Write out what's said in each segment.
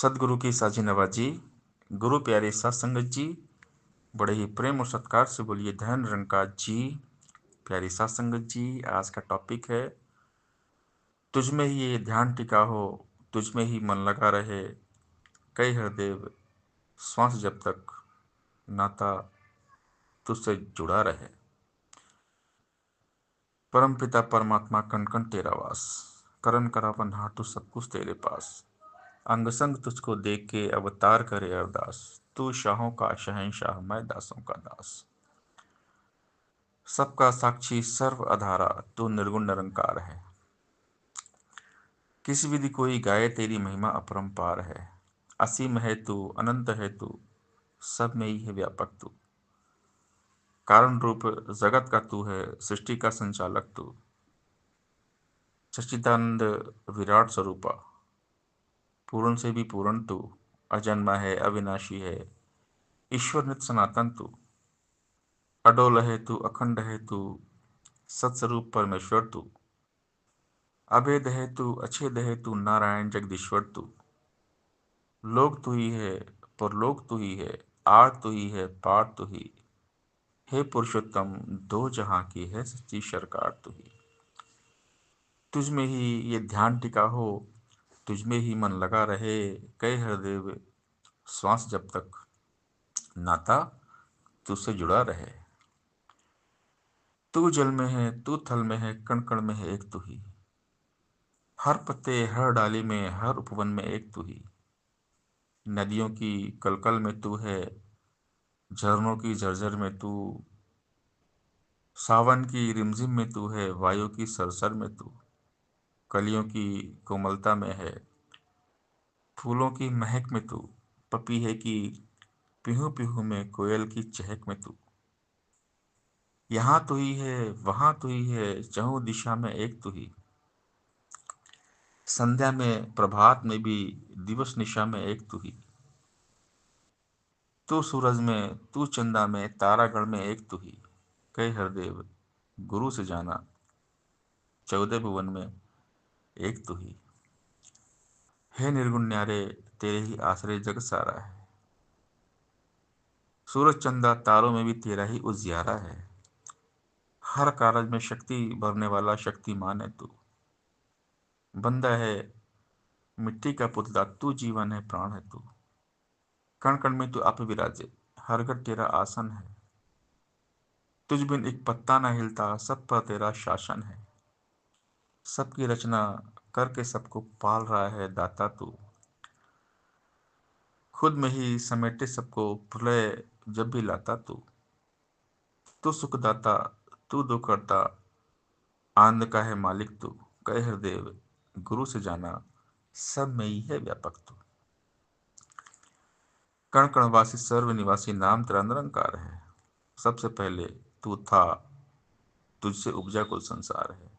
सदगुरु की साझी नवाजी, गुरु प्यारे साथ संगत जी, बड़े ही प्रेम और सत्कार से बोलिए धन रंका जी। प्यारी साथ संगत जी, आज का टॉपिक है तुझ में ही ये ध्यान टिका हो, तुझ में ही मन लगा रहे, कई हरदेव श्वास जब तक नाता तुझसे जुड़ा रहे। परम पिता परमात्मा कण कण तेरा वास, करन करावन हाटू सब कुछ तेरे पास। अंग संग तुझको देख के अवतार करे अरदास, तू शाहों का शहंशाह मैं दासों का दास। सबका साक्षी सर्व अधारा, तू निर्गुण निरंकार है। किस विधि कोई गाए तेरी महिमा अपरंपार है। असीम है तू, अनंत है तू, सब में ही है व्यापक तू। कारण रूप जगत का तू है, सृष्टि का संचालक तू। सच्चिदानंद विराट स्वरूपा, पूर्ण से भी पूर्ण तू। अजन्मा है, अविनाशी है, ईश्वर नित सनातन तू। अडोल है तू, अखंड है तू, सत्स्वरूप परमेश्वर तू। अभेद है तू, अछेद है तू, नारायण जगदीश्वर तू। लोक तू ही है, परलोक तू ही है, आर तू ही है, पार तू ही। हे पुरुषोत्तम, दो जहां की है सच्ची सरकार तू ही। तुझ में ही ये ध्यान टिका हो, तुझ में ही मन लगा रहे, कहे हरदेव श्वास जब तक नाता तुझसे जुड़ा रहे। तू जल में है, तू थल में है, कण कण में है एक तू ही। हर पत्ते हर डाली में, हर उपवन में एक तू ही। नदियों की कलकल में तू है, झरनों की झरझर में तू। सावन की रिमझिम में तू है, वायु की सरसर में तू। कलियों की कोमलता में है, फूलों की महक में तू। पपीहे की पिहू पिहू में, कोयल की चहक में तू। यहाँ तू ही है, वहां तू ही है, चहुं दिशा में एक तू ही। संध्या में प्रभात में भी, दिवस निशा में एक तू ही। तू सूरज में, तू चंदा में, तारागण में एक तू ही। कहे हरदेव गुरु से जाना, 14 भुवन में एक तू ही। हे निर्गुण न्यारे, तेरे ही आश्रय जग सारा है। सूरज चंदा तारों में भी तेरा ही उजियारा है। हर कारज में शक्ति भरने वाला शक्तिमान है तू। बंदा है मिट्टी का पुतला, तू जीवन है, प्राण है तू। कण कण में तू आप विराजे, हर घर तेरा आसन है। तुझ बिन एक पत्ता ना हिलता, सब पर तेरा शासन है। सबकी रचना करके सबको पाल रहा है दाता तू। खुद में ही समेटे सबको, प्रलय जब भी लाता तू। तू सुखदाता, तू दुखहर्ता, आनंद का है मालिक तू। कहे हरदेव गुरु से जाना, सब में ही है व्यापक तू। कण कणवासी सर्व निवासी, नाम तेरा निरंकार है। सबसे पहले तू था, तुझसे उपजा कुल संसार है।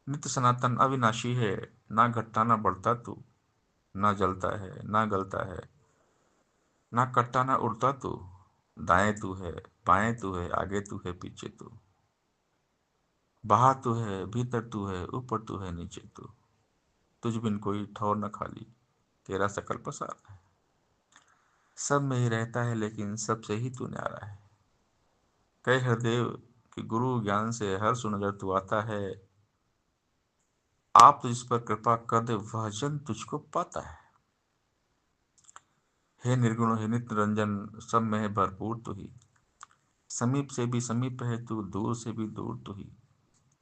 नित्य सनातन अविनाशी है, ना घटता ना बढ़ता तू। ना जलता है ना गलता है, ना कटता ना उड़ता तू। दाएं तू है, बाएं तू है, आगे तू है, पीछे तू। बाहर तू है, भीतर तू है, ऊपर तू है, नीचे तू। तुझ बिन कोई ठौर न खाली, तेरा सकल पसार है। सब में ही रहता है, लेकिन सबसे ही तू न्यारा है। कहे हरदेव कि गुरु ज्ञान से हर सुनगर तू आता है। आप तुझ पर कृपा कर दे, वह जन तुझको पाता है। हे निर्गुण, हे नित्य रंजन, सब में है भरपूर तू ही। समीप से भी समीप है तू, दूर से भी दूर तू ही।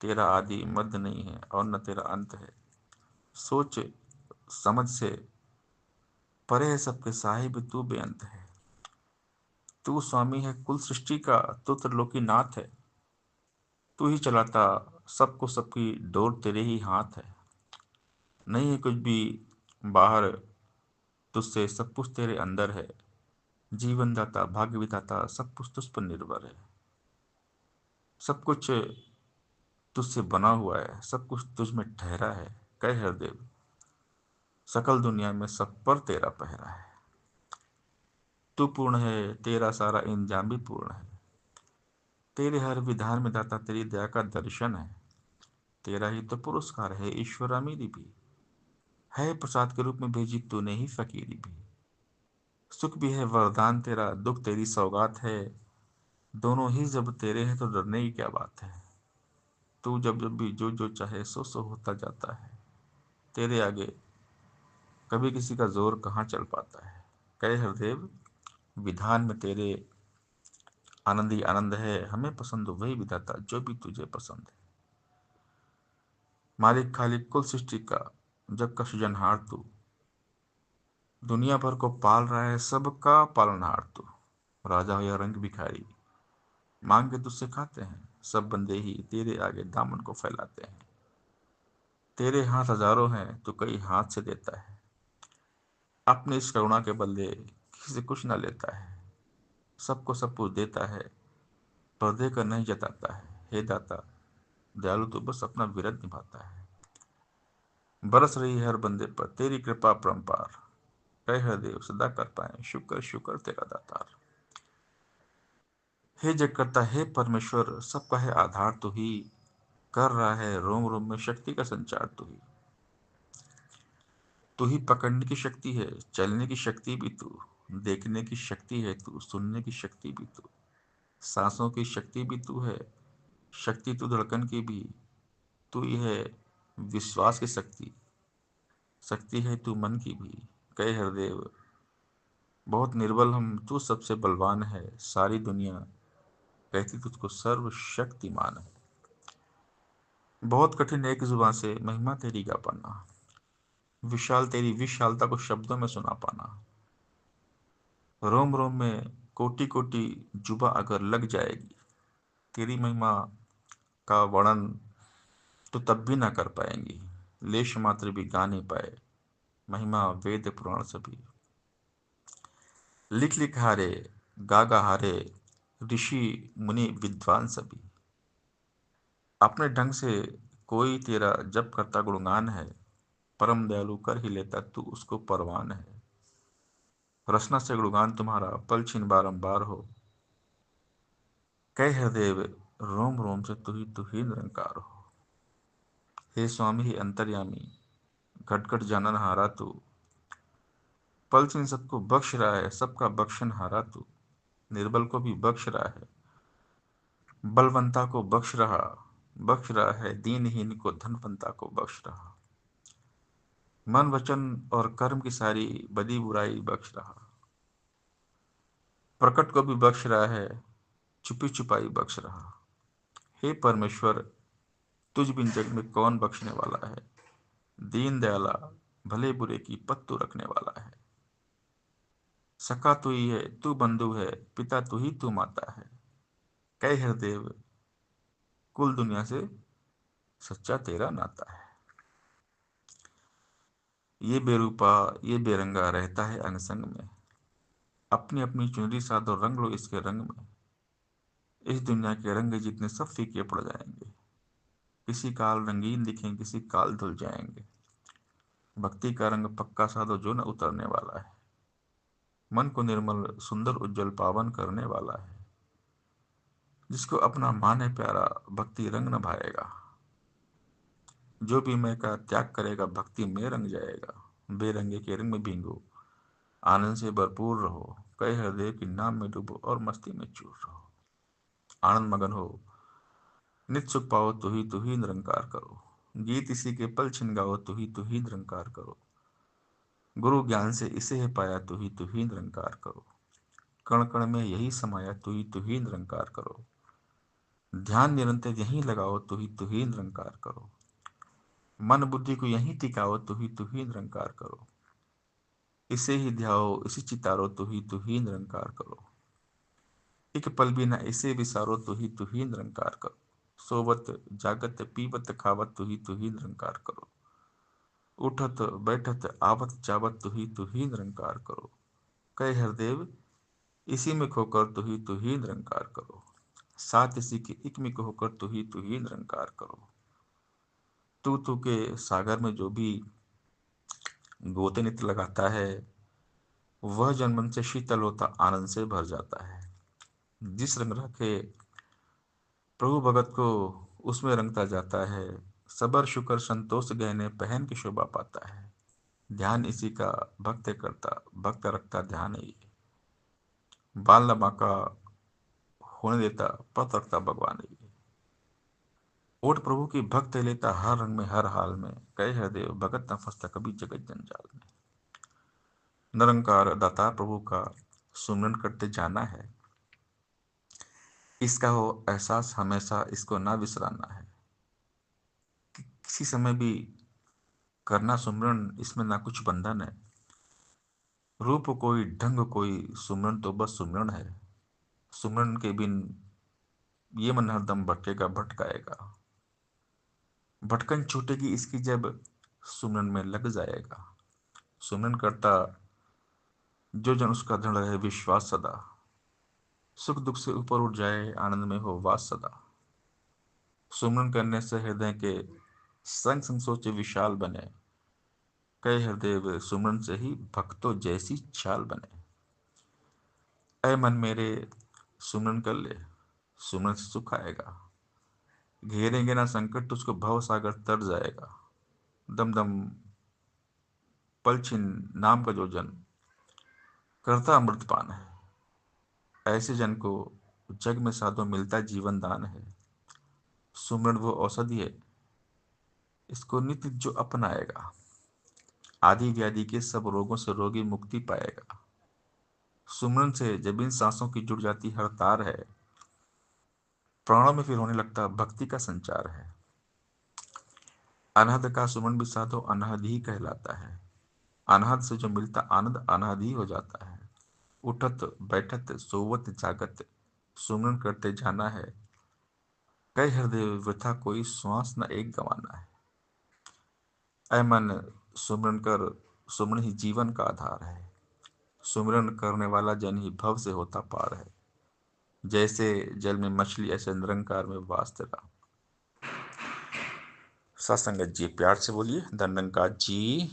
तेरा आदि मध्य नहीं है, और न तेरा अंत है। सोच समझ से परे है सबके साहिब, तू बेअंत है। तू स्वामी है कुल सृष्टि का, तू त्रिलोकी नाथ है। तू ही चलाता सबको, सबकी डोर तेरे ही हाथ है। नहीं है कुछ भी बाहर तुझसे, सब कुछ तेरे अंदर है। जीवन दाता भाग्य विधाता, सब कुछ तुझ पर निर्भर है। सब कुछ तुझसे बना हुआ है, सब कुछ तुझ में ठहरा है। कह हरदेव सकल दुनिया में सब पर तेरा पहरा है। तू पूर्ण है, तेरा सारा इंजाम भी पूर्ण है। तेरे हर विधान में दाता तेरी दया का दर्शन है। तेरा ही तो पुरस्कार है ईश्वर मेरी भी। है प्रसाद के रूप में भेजी तूने ही फकीरी भी। सुख भी है वरदान तेरा, दुख तेरी सौगात है। दोनों ही जब तेरे हैं तो डरने की क्या बात है। तू जब जब भी जो जो चाहे सो सो होता जाता है। तेरे आगे कभी किसी का जोर कहाँ चल पाता है। कहे हरदेव विधान में तेरे आनंद ही आनंद है। हमें पसंद वही विधाता जो भी तुझे पसंद है। मालिक खालिक कुल सृष्टि का जग का सृजनहार तू। दुनिया भर को पाल रहा है सबका पालनहार तू। राजा हो या रंग भिखारी मांग के तुझसे खाते हैं। सब बंदे ही तेरे आगे दामन को फैलाते हैं। तेरे हाथ हजारों हैं तो कई हाथ से देता है। अपने इस करुणा के बदले किसी से कुछ ना लेता है। सबको सब कुछ देता है पर देकर नहीं जताता है। हे दाता दयालु तो बस अपना विरत निभाता है। बरस रही है हर बंदे पर तेरी कृपा परंपार। कह हर देव सदा कर पाए शुक्र शुक्र तेरा दातार। हे जगकर्ता हे परमेश्वर सबका है आधार तू ही। कर रहा है रोम रोम में शक्ति का संचार तू ही। तू ही पकड़ने की शक्ति है चलने की शक्ति भी तू। देखने की शक्ति है तू सुनने की शक्ति भी तू। सांसों की शक्ति भी तू है। शक्ति तू धड़कन की भी। तू ही है विश्वास की शक्ति। शक्ति है तू मन की भी। कहे हरदेव बहुत निर्बल हम तू सबसे बलवान है। सारी दुनिया कहती तुझको सर्वशक्तिमान है। बहुत कठिन एक जुबान से महिमा तेरी गा पाना। विशाल तेरी विशालता को शब्दों में सुना पाना। रोम रोम में कोटि कोटि जुबा अगर लग जाएगी। तेरी महिमा का वर्णन तो तब भी ना कर पाएंगी। लेश मात्र भी गा नहीं पाए महिमा वेद पुराण सभी। लिख लिख हारे गा गा हारे ऋषि मुनि विद्वान सभी। अपने ढंग से कोई तेरा जप करता गुणगान है। परम दयालु कर ही लेता तू उसको परवान है। रसना से गुणगान तुम्हारा पल छिन बारंबार हो। कह हृदय रोम रोम से तू ही निरंकार हो। हे स्वामी ही अंतर्यामी घट घट जानन हारा तू। पल छिन सबको बख्श रहा है सबका बख्शन हारा तू। निर्बल को भी बख्श रहा है बलवंता को बख्श रहा है दीनहीन को धनवंता को बख्श रहा। मन वचन और कर्म की सारी बदी बुराई बख्श रहा। प्रकट को भी बख्श रहा है छुपी छुपाई बख्श रहा। हे परमेश्वर तुझ बिन जग में कौन बख्शने वाला है। दीन दयाला भले बुरे की पत्तू रखने वाला है। सखा तू ही है तू बंधु है पिता तू ही तू माता है। कह हरदेव कुल दुनिया से सच्चा तेरा नाता है। ये बेरूपा ये बेरंगा रहता है अंग संग में। अपनी अपनी चुनरी साधो रंग लो इसके रंग में। इस दुनिया के रंग जितने सब फीके पड़ जाएंगे। किसी काल रंगीन दिखेंगे किसी काल धुल जाएंगे। भक्ति का रंग पक्का साधो जो न उतरने वाला है। मन को निर्मल सुंदर उज्जवल पावन करने वाला है। जिसको अपना मान है प्यारा भक्ति रंग न भाएगा। जो भी मैं का त्याग करेगा भक्ति में रंग जाएगा। बेरंगे के रंग में भींगो आनंद से भरपूर रहो। कई हृदय के नाम में डूबो और मस्ती में चूर रहो। आनंद मगन हो नित सुख पाओ तू ही निरंकार करो। गीत इसी के पल छिन गाओ तू ही निरंकार करो। गुरु ज्ञान से इसे है पाया तू ही निरंकार करो। कण कण में यही समाया तू ही निरंकार करो। ध्यान निरंतर यहीं लगाओ तू ही निरंकार करो। मन बुद्धि को यहीं टिकाओ तू ही निरंकार करो। इसे ही ध्याओ इसी चितारो तू ही निरंकार करो। एक पल भी न इसे विसारो तू ही निरंकार करो। सोवत जागत पीवत खावत तू ही निरंकार करो। उठत बैठत आवत जावत तू ही निरंकार करो। कहे हरदेव इसी में खोकर तू ही निरंकार करो। साथ इसी के एक में होकर तू ही निरंकार करो। तू के सागर में जो भी गोते नित्य लगाता है वह जनमन से शीतल होता आनंद से भर जाता है। जिस रंग रखे प्रभु भगत को उसमें रंगता जाता है। सबर शुक्र संतोष गहने पहन के शोभा पाता है। ध्यान इसी का भक्त करता, भक्त रखता ध्यान ही। बाल न बांका होने देता, पथ रखता भगवान ही। ओट प्रभु की भक्त लेता हर रंग में हर हाल में, कहे हृदय भगत न फंसता कभी जगत जंजाल में। निरंकार दातार प्रभु का सुमरन करते जाना है, इसका हो एहसास हमेशा, इसको ना विसराना है। किसी समय भी करना सुमरन, इसमें ना कुछ बंधन है। रूप कोई ढंग कोई, सुमरन तो बस सुमरन है। सुमरन के बिन ये मन हरदम भटकेगा भटकाएगा। भटकन छूटेगी इसकी जब सुमरन में लग जाएगा। सुमरन करता जो जन उसका दृढ़ रहे विश्वास सदा। सुख दुख से ऊपर उठ जाए आनंद में हो वास सदा। सुमरन करने से हृदय के संग संग सोचे विशाल बने। कहे हृदय सुमरन से ही भक्तों जैसी चाल बने। ऐ मन मेरे सुमरन कर ले, सुमरन से सुख आएगा। घेरेंगे ना संकट तुझको भव सागर तर जाएगा। दम दम पल छिन नाम का जो जन करता अमृतपान है, ऐसे जन को जग में साधो मिलता जीवन दान है। सुमरन वो औषधि है, इसको नित्य जो अपनाएगा, आदि व्याधि के सब रोगों से रोगी मुक्ति पाएगा। सुमरन से जब इन सांसों की जुड़ जाती हर तार है, प्राणों में फिर होने लगता भक्ति का संचार है। अनहद का सुमन भी साधो अनहद ही कहलाता है। अनहद से जो मिलता आनंद अनहद ही हो जाता है। उठत बैठत सोवत जागत सुमरन करते जाना है। कई हृदय वृथा कोई श्वास न एक गंवाना है। ऐ मन सुमरन कर, सुमरन ही जीवन का आधार है। सुमरन करने वाला जन ही भव से होता पार है। जैसे जल में मछली ऐसे निरंकार में वास तेरा। सत्संगत जी प्यार से बोलिए धन निरंकार जी।